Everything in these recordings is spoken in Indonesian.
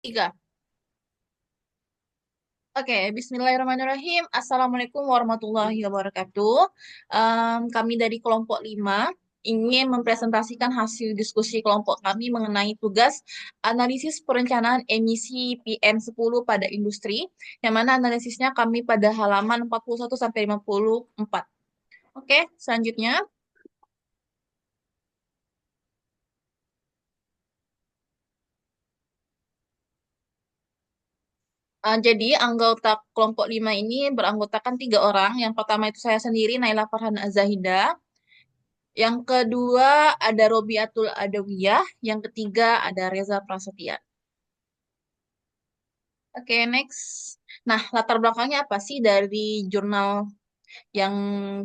Tiga. Oke, Bismillahirrahmanirrahim. Assalamualaikum warahmatullahi wabarakatuh. Kami dari kelompok 5 ingin mempresentasikan hasil diskusi kelompok kami mengenai tugas analisis perencanaan emisi PM10 pada industri, yang mana analisisnya kami pada halaman 41 sampai 54. Oke, selanjutnya. Jadi anggota kelompok 5 ini beranggotakan 3 orang. Yang pertama itu saya sendiri, Naila Farhan Azahida. Yang kedua ada Robiatul Adawiyah. Yang ketiga ada Reza Prasetya. Oke, next. Nah, latar belakangnya apa sih dari jurnal yang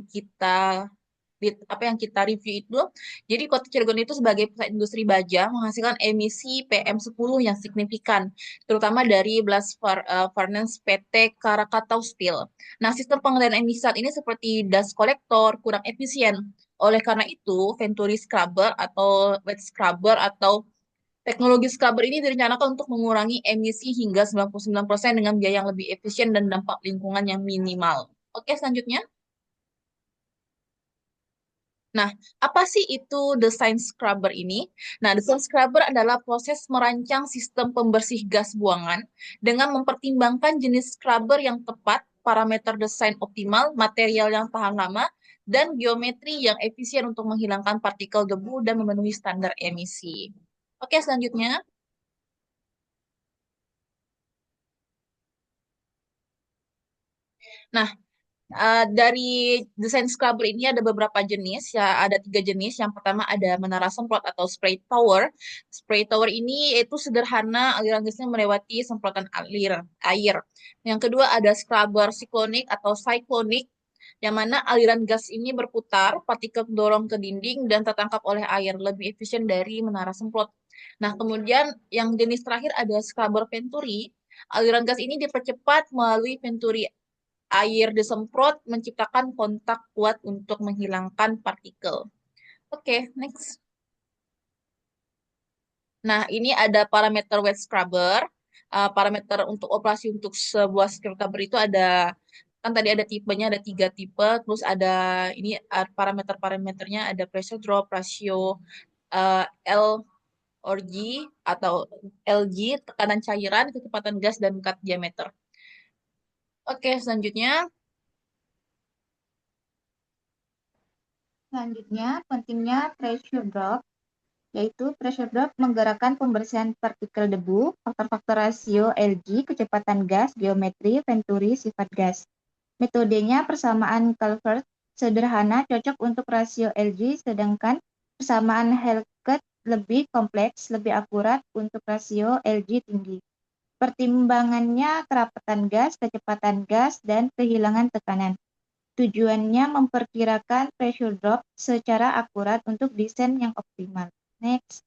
kita apa yang kita review itu? Jadi Kota Cilegon itu sebagai pusat industri baja menghasilkan emisi PM10 yang signifikan, terutama dari blast furnace PT Krakatau Steel. Nah, sistem pengendalian emisi saat ini seperti dust collector kurang efisien. Oleh karena itu, Venturi Scrubber atau wet scrubber atau teknologi scrubber ini direncanakan untuk mengurangi emisi hingga 99% dengan biaya yang lebih efisien dan dampak lingkungan yang minimal. Oke, selanjutnya. Nah, apa sih itu desain scrubber ini? Nah, desain scrubber adalah proses merancang sistem pembersih gas buangan dengan mempertimbangkan jenis scrubber yang tepat, parameter desain optimal, material yang tahan lama, dan geometri yang efisien untuk menghilangkan partikel debu dan memenuhi standar emisi. Oke, selanjutnya. Nah, dari desain scrubber ini ada beberapa jenis, ya ada 3 jenis. Yang pertama ada menara semprot atau spray tower. Spray tower ini itu sederhana, aliran gasnya melewati semprotan air. Yang kedua ada scrubber siklonik atau cyclonic, yang mana aliran gas ini berputar, partikel dorong ke dinding dan tertangkap oleh air, lebih efisien dari menara semprot. Nah, kemudian yang jenis terakhir ada scrubber venturi. Aliran gas ini dipercepat melalui venturi, air disemprot menciptakan kontak kuat untuk menghilangkan partikel. Oke, next. Nah, ini ada parameter wet scrubber. Parameter untuk operasi untuk sebuah scrubber itu ada, kan tadi ada tipenya, ada 3 tipe. Terus ada ini parameter-parameternya ada pressure drop, rasio L or G atau LG, tekanan cairan, kecepatan gas, dan cut diameter. Oke, selanjutnya. Selanjutnya, pentingnya pressure drop, yaitu pressure drop menggerakkan pembersihan partikel debu, faktor-faktor rasio Lg, kecepatan gas, geometri, venturi, sifat gas. Metodenya persamaan Calvert sederhana cocok untuk rasio Lg, sedangkan persamaan Halkett lebih kompleks, lebih akurat untuk rasio Lg tinggi. Pertimbangannya kerapatan gas, kecepatan gas, dan kehilangan tekanan. Tujuannya memperkirakan pressure drop secara akurat untuk desain yang optimal. Next.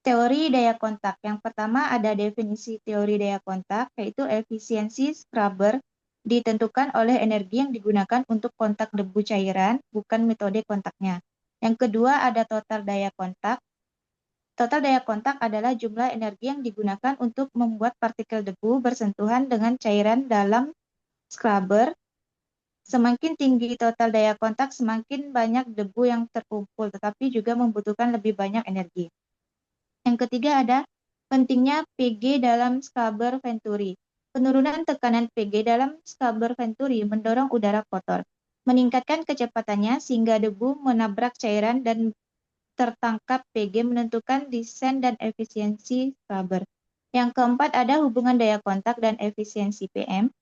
Teori daya kontak. Yang pertama ada definisi teori daya kontak, yaitu efisiensi scrubber ditentukan oleh energi yang digunakan untuk kontak debu cairan, bukan metode kontaknya. Yang kedua ada total daya kontak. Total daya kontak adalah jumlah energi yang digunakan untuk membuat partikel debu bersentuhan dengan cairan dalam scrubber. Semakin tinggi total daya kontak, semakin banyak debu yang terkumpul, tetapi juga membutuhkan lebih banyak energi. Yang ketiga ada pentingnya Pg dalam scrubber venturi. Penurunan tekanan Pg dalam scrubber venturi mendorong udara kotor, meningkatkan kecepatannya sehingga debu menabrak cairan dan tertangkap Pg, menentukan desain dan efisiensi scrubber. Yang keempat ada hubungan daya kontak dan efisiensi PM.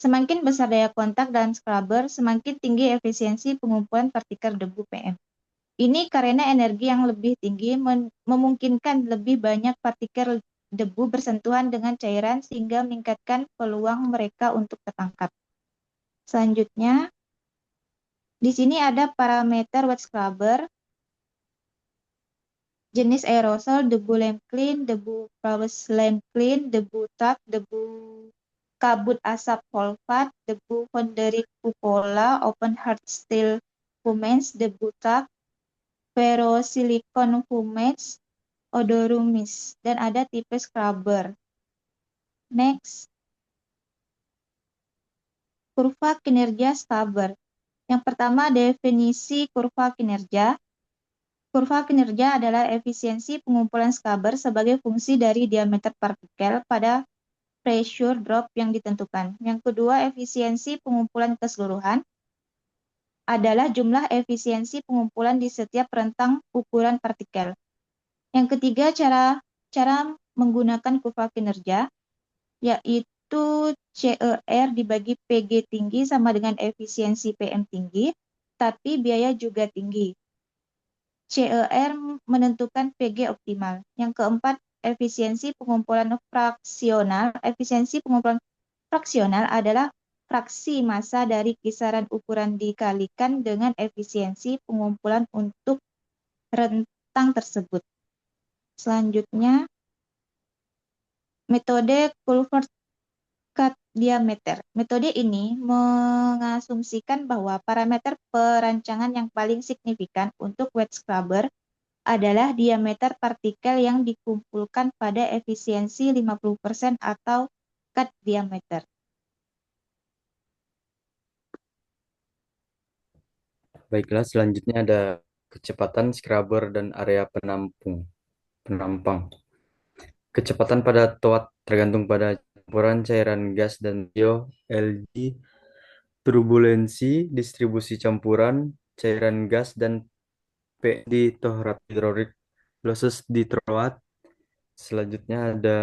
Semakin besar daya kontak dan scrubber, semakin tinggi efisiensi pengumpulan partikel debu PM. Ini karena energi yang lebih tinggi memungkinkan lebih banyak partikel debu bersentuhan dengan cairan sehingga meningkatkan peluang mereka untuk tertangkap. Selanjutnya, di sini ada parameter wet scrubber, jenis aerosol, debu lem clean, debu Flawless lem clean, debu tak, debu kabut asap Volvat, debu Fonderic cupola, open heart steel fumets, debu tak, ferrosilicon fumets, odorumis, dan ada tipe scrubber. Next, kurva kinerja scrubber. Yang pertama, definisi kurva kinerja. Kurva kinerja adalah efisiensi pengumpulan scrubber sebagai fungsi dari diameter partikel pada pressure drop yang ditentukan. Yang kedua, efisiensi pengumpulan keseluruhan adalah jumlah efisiensi pengumpulan di setiap rentang ukuran partikel. Yang ketiga, cara menggunakan kurva kinerja, yaitu CER dibagi PG tinggi sama dengan efisiensi PM tinggi, tapi biaya juga tinggi. CER menentukan PG optimal. Yang keempat, efisiensi pengumpulan fraksional. Efisiensi pengumpulan fraksional adalah fraksi massa dari kisaran ukuran dikalikan dengan efisiensi pengumpulan untuk rentang tersebut. Selanjutnya, metode Culver Cut Diameter. Metode ini mengasumsikan bahwa parameter perancangan yang paling signifikan untuk wet scrubber adalah diameter partikel yang dikumpulkan pada efisiensi 50% atau cut diameter. Baiklah, selanjutnya ada kecepatan scrubber dan area penampang. Kecepatan pada toat tergantung pada campuran cairan gas dan ratio LG, turbulensi, distribusi campuran cairan gas dan P di torat hidrolik losses di troat. Selanjutnya ada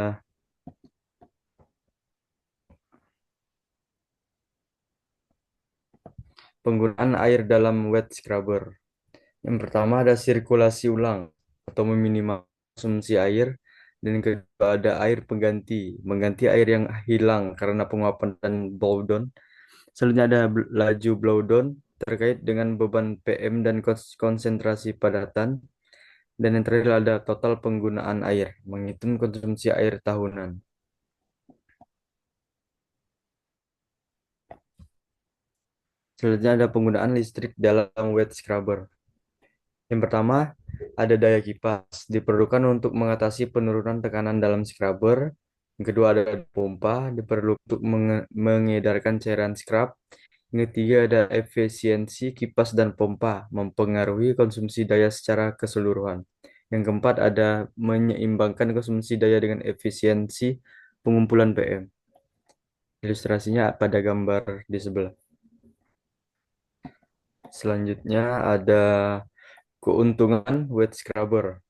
penggunaan air dalam wet scrubber. Yang pertama ada sirkulasi ulang atau meminimal konsumsi air, dan yang kedua ada air pengganti, mengganti air yang hilang karena penguapan dan blow down. Selanjutnya ada laju blow down terkait dengan beban PM dan konsentrasi padatan. Dan yang terakhir ada total penggunaan air, menghitung konsumsi air tahunan. Selanjutnya ada penggunaan listrik dalam wet scrubber. Yang pertama, ada daya kipas. Diperlukan untuk mengatasi penurunan tekanan dalam scrubber. Yang kedua, ada pompa. Diperlukan untuk mengedarkan cairan scrub. Yang ketiga, ada efisiensi kipas dan pompa, mempengaruhi konsumsi daya secara keseluruhan. Yang keempat, ada menyeimbangkan konsumsi daya dengan efisiensi pengumpulan PM. Ilustrasinya pada gambar di sebelah. Selanjutnya ada keuntungan wet scrubber.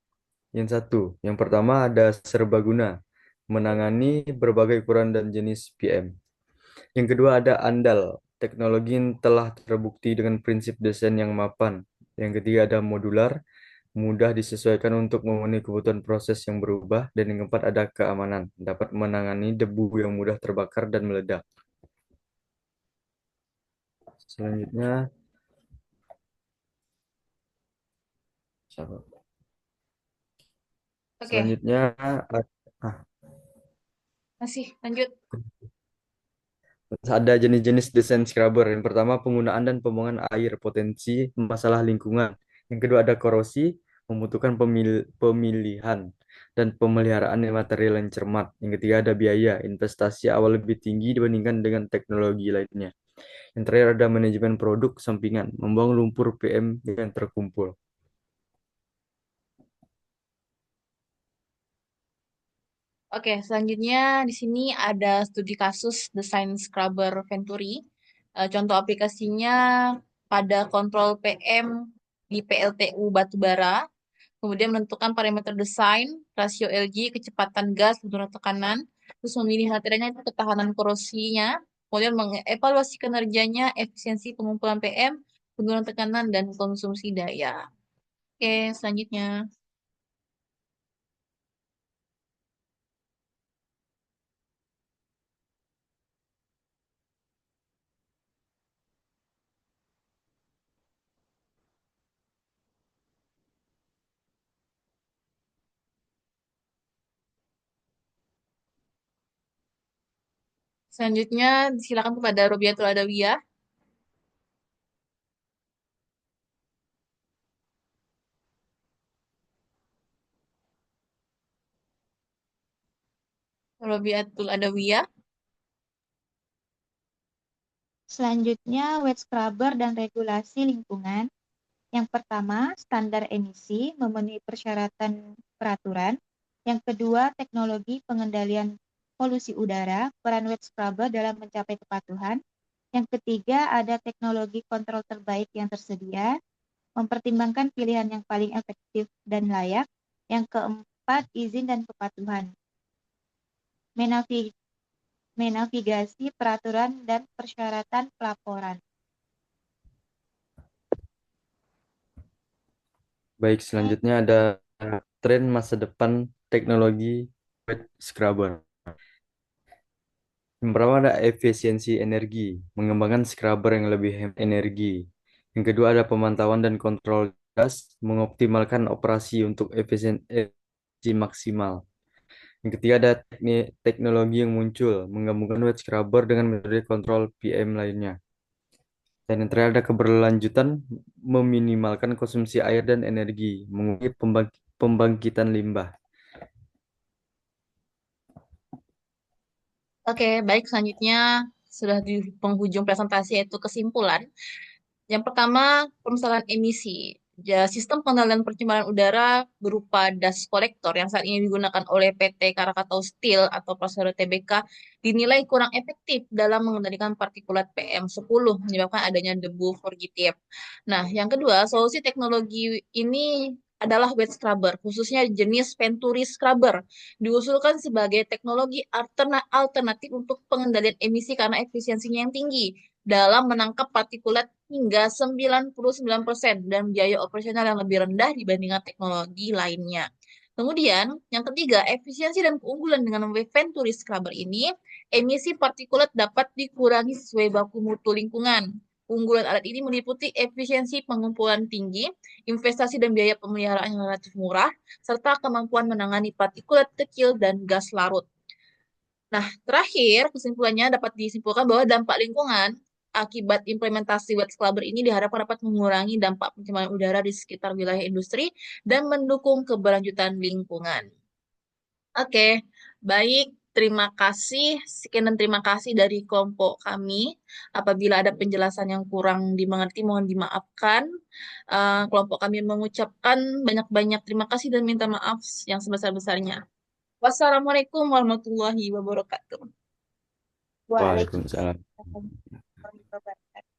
Yang pertama ada serbaguna, menangani berbagai ukuran dan jenis PM. Yang kedua ada andal, teknologi yang telah terbukti dengan prinsip desain yang mapan. Yang ketiga ada modular, mudah disesuaikan untuk memenuhi kebutuhan proses yang berubah. Dan yang keempat ada keamanan, dapat menangani debu yang mudah terbakar dan meledak. Selanjutnya, Oke, selanjutnya ah, masih lanjut. ada jenis-jenis desain scrubber. Yang pertama, penggunaan dan pembuangan air, potensi masalah lingkungan. Yang kedua, ada korosi, membutuhkan pemilihan dan pemeliharaan material yang cermat. Yang ketiga, ada biaya, investasi awal lebih tinggi dibandingkan dengan teknologi lainnya. Yang terakhir, ada manajemen produk sampingan, membuang lumpur PM yang terkumpul. Oke, selanjutnya di sini ada studi kasus desain scrubber Venturi. Contoh aplikasinya pada kontrol PM di PLTU batubara, kemudian menentukan parameter desain, rasio LG, kecepatan gas, penurunan tekanan, terus memilih materialnya itu ketahanan korosinya, kemudian mengevaluasi kinerjanya, efisiensi pengumpulan PM, penurunan tekanan, dan konsumsi daya. Oke, selanjutnya. Selanjutnya, silakan kepada Robiatul Adawiyah. Robiatul Adawiyah. Selanjutnya, wet scrubber dan regulasi lingkungan. Yang pertama, standar emisi memenuhi persyaratan peraturan. Yang kedua, teknologi pengendalian polusi udara, peran wet scrubber dalam mencapai kepatuhan. Yang ketiga, ada teknologi kontrol terbaik yang tersedia, mempertimbangkan pilihan yang paling efektif dan layak. Yang keempat, izin dan kepatuhan, menavi- menavigasi peraturan dan persyaratan pelaporan. Baik, selanjutnya ada tren masa depan teknologi wet scrubber. Yang pertama ada efisiensi energi, mengembangkan scrubber yang lebih hemat energi. Yang kedua ada pemantauan dan kontrol gas, mengoptimalkan operasi untuk efisiensi maksimal. Yang ketiga ada teknologi yang muncul, menggabungkan wet scrubber dengan metode kontrol PM lainnya. Dan yang terakhir ada keberlanjutan, meminimalkan konsumsi air dan energi, mengurangi pembangkitan limbah. Oke, baik. Selanjutnya sudah di penghujung presentasi yaitu kesimpulan. Yang pertama, permasalahan emisi. Sistem pengendalian pencemaran udara berupa dust collector yang saat ini digunakan oleh PT Krakatau Steel atau Persero TBK dinilai kurang efektif dalam mengendalikan partikulat PM10 menyebabkan adanya debu fugitif. Nah, yang kedua, solusi teknologi ini adalah wet scrubber, khususnya jenis Venturi scrubber, diusulkan sebagai teknologi alternatif untuk pengendalian emisi karena efisiensinya yang tinggi dalam menangkap partikulat hingga 99% dan biaya operasional yang lebih rendah dibandingkan teknologi lainnya. Kemudian, yang ketiga, efisiensi dan keunggulan dengan Venturi scrubber ini, emisi partikulat dapat dikurangi sesuai baku mutu lingkungan. Keunggulan alat ini meliputi efisiensi pengumpulan tinggi, investasi dan biaya pemeliharaan yang relatif murah, serta kemampuan menangani partikulat kecil dan gas larut. Nah, terakhir kesimpulannya dapat disimpulkan bahwa dampak lingkungan akibat implementasi wet scrubber ini diharapkan dapat mengurangi dampak pencemaran udara di sekitar wilayah industri dan mendukung keberlanjutan lingkungan. Oke, baik. Terima kasih. Sekian dan terima kasih dari kelompok kami. Apabila ada penjelasan yang kurang dimengerti, mohon dimaafkan. Kelompok kami mengucapkan banyak-banyak terima kasih dan minta maaf yang sebesar-besarnya. Wassalamualaikum warahmatullahi wabarakatuh. Waalaikumsalam Waalaikumsalam. warahmatullahi wabarakatuh.